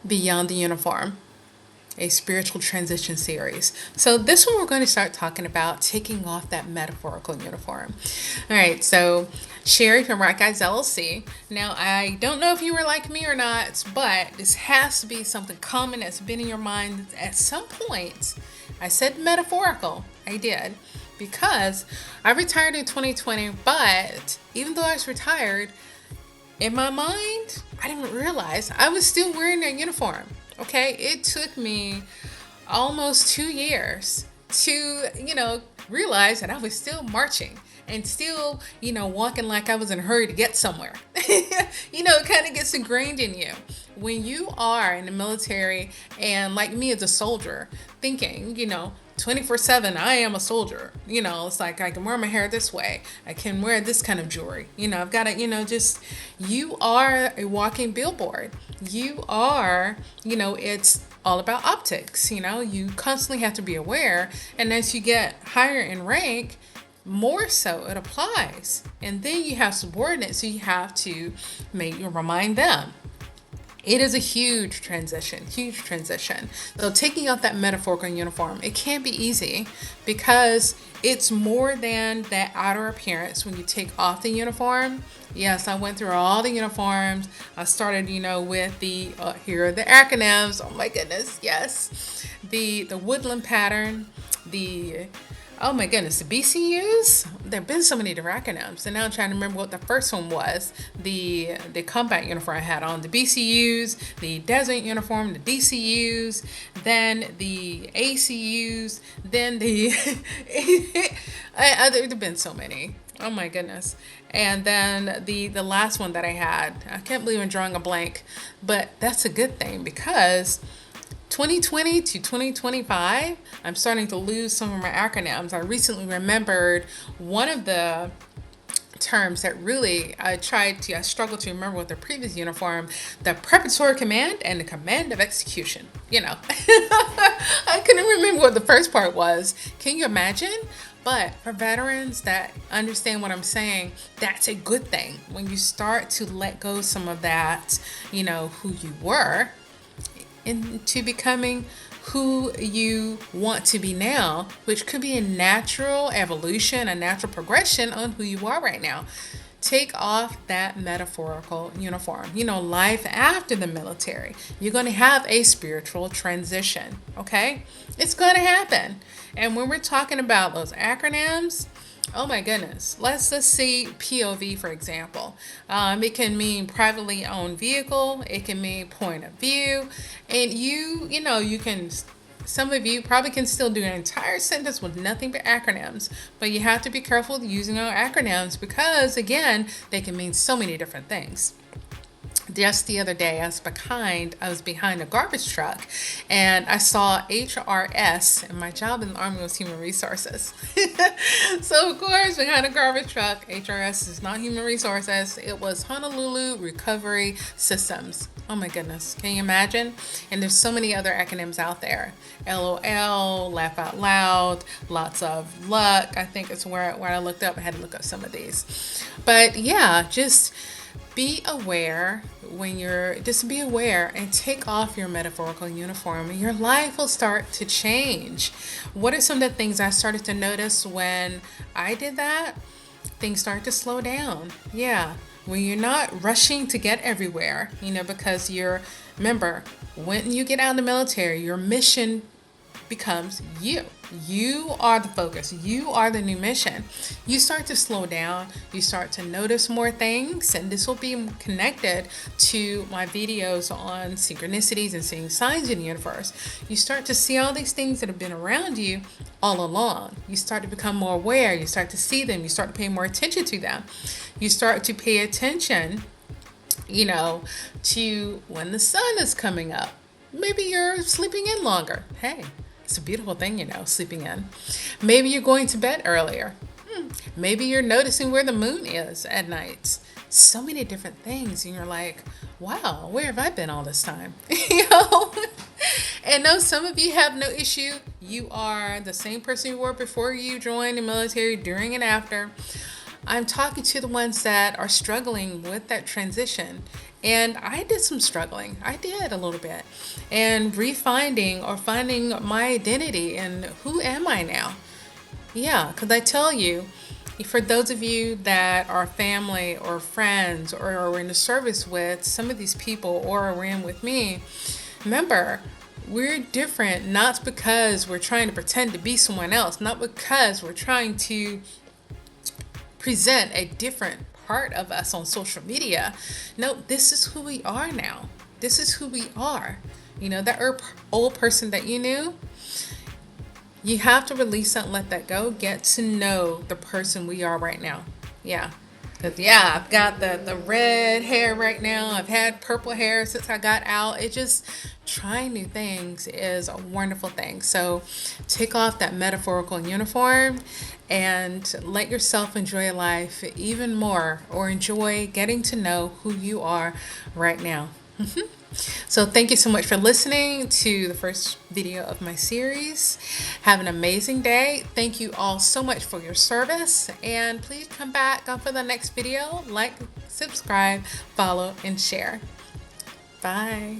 Beyond the Uniform, a spiritual transition series. So, this one we're going to start talking about taking off that metaphorical uniform. All right, so Sherry from Wright Guides LLC. Now, I don't know if you were like me or not, but this has to be something common that's been in your mind at some point. I said metaphorical, I did, because I retired in 2020, but even though I was retired, in my mind, I didn't realize I was still wearing that uniform. Okay, it took me almost 2 years to, realize that I was still marching and still, walking like I was in a hurry to get somewhere. It kind of gets ingrained in you. When you are in the military and like me as a soldier, thinking, 24/7, I am a soldier. It's like I can wear my hair this way. I can wear this kind of jewelry. I've got to, you are a walking billboard. You are, it's all about optics. You constantly have to be aware. And as you get higher in rank, more so it applies. And then you have subordinates, so you have to remind them. It is a huge transition, huge transition. So taking off that metaphorical uniform, it can't be easy because it's more than that outer appearance when you take off the uniform. Yes, I went through all the uniforms. I started, with here are the acronyms. Oh my goodness, yes. The woodland pattern, oh my goodness, the BCUs? There have been so many different acronyms. And now I'm trying to remember what the first one was. The combat uniform I had on. The BCUs, the desert uniform, the DCUs, then the ACUs, then the... there have been so many. Oh my goodness. And then the last one that I had. I can't believe I'm drawing a blank. But that's a good thing because 2020 to 2025, I'm starting to lose some of my acronyms. I recently remembered one of the terms that really I struggled to remember with the previous uniform, the preparatory command and the command of execution. I couldn't remember what the first part was. Can you imagine? But for veterans that understand what I'm saying, that's a good thing. When you start to let go some of that, who you were, into becoming who you want to be now, which could be a natural evolution, a natural progression on who you are right now. Take off that metaphorical uniform. Life after the military. You're going to have a spiritual transition, okay? It's going to happen. And when we're talking about those acronyms, oh my goodness. Let's see POV, for example. It can mean privately owned vehicle. It can mean point of view. And you can, some of you probably can still do an entire sentence with nothing but acronyms. But you have to be careful using our acronyms because, again, they can mean so many different things. Just the other day, I was behind a garbage truck and I saw HRS, and my job in the Army was human resources. So of course, behind a garbage truck, HRS is not human resources. It was Honolulu Recovery Systems. Oh my goodness, can you imagine? And there's so many other acronyms out there. LOL, laugh out loud, lots of luck. I think it's where I looked up. I had to look up some of these. But yeah, just be aware be aware and take off your metaphorical uniform and your life will start to change. What are some of the things I started to notice when I did that? Things start to slow down. Yeah. When you're not rushing to get everywhere, because remember, when you get out of the military, your mission becomes you. You are the focus. You are the new mission. You start to slow down. You start to notice more things. And this will be connected to my videos on synchronicities and seeing signs in the universe. You start to see all these things that have been around you all along. You start to become more aware. You start to see them. You start to pay more attention to them. You start to pay attention, to when the sun is coming up. Maybe you're sleeping in longer. Hey, it's a beautiful thing, sleeping in. Maybe you're going to bed earlier. Maybe you're noticing where the moon is at night. So many different things. And you're like, wow, where have I been all this time? And no, some of you have no issue. You are the same person you were before you joined the military, during and after. I'm talking to the ones that are struggling with that transition And I did some struggling. I did a little bit. And refinding or finding my identity and who am I now? Yeah, because I tell you, for those of you that are family or friends or are in the service with some of these people or are in with me, remember, we're different not because we're trying to pretend to be someone else, not because we're trying to present a different part of us on social media. No, this is who we are now. This is who we are. You know, that old person that you knew, you have to release that and let that go. Get to know the person we are right now. Yeah. Because, yeah, I've got the red hair right now. I've had purple hair since I got out. It just, trying new things is a wonderful thing. So take off that metaphorical uniform and let yourself enjoy life even more, or enjoy getting to know who you are right now. So thank you so much for listening to the first video of my series. Have an amazing day. Thank you all so much for your service, and please come back for the next video. Like, subscribe, follow, and share. Bye.